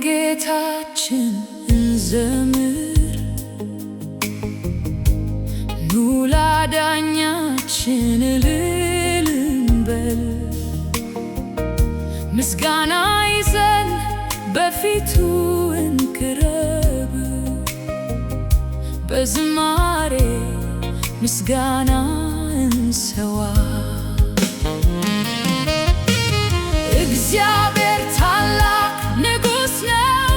ለጌታችን እንዘምር፣ ኑ ላዳኛችን እልል እንበል። ምስጋና ይዘን በፊቱ እንቅረብ፣ በዝማሬ ምስጋና እንሰዋ። እግዚአብሔር ታላቅ ንጉሥ ነው፣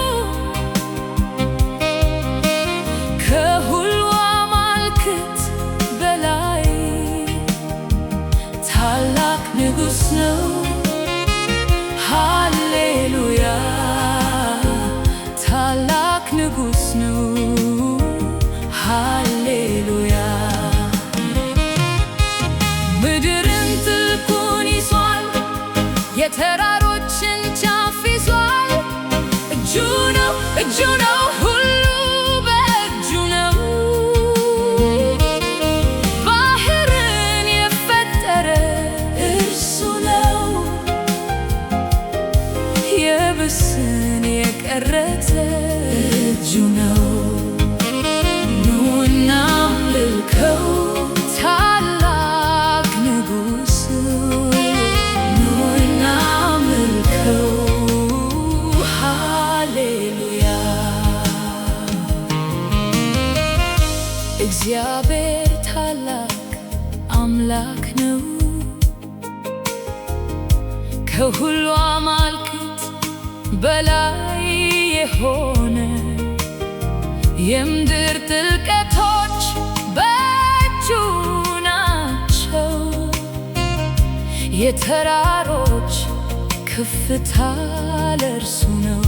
ከሁሉ አማልክት በላይ ታላቅ ንጉሥ ነው። ሃሌሉያ! ታላቅ ንጉሥ ነው። ሃሌሉያ! ምድርን ጥልቁን ይዟል፣ የተራሮችን ጫፍ ይዟል። እጁ ነው፣ እጁ ነው፣ ሁሉ በእጁ ነው። ባህርን የፈጠረ እርሱ ነው፣ የብስን የቀረጸ እጁ ነው። ኑ እናምልከው ታላቅ ንጉሥ፣ ኑ እናምልከው። ሃሌሉያ! እግዚአብሔር ታላቅ አምላክ ነው፣ ከሁሉ አማልክት በላይ የሆነ። የምድር ጥልቀቶች በእጁ ናቸው፣ የተራሮች ከፍታ ለእርሱ ነው።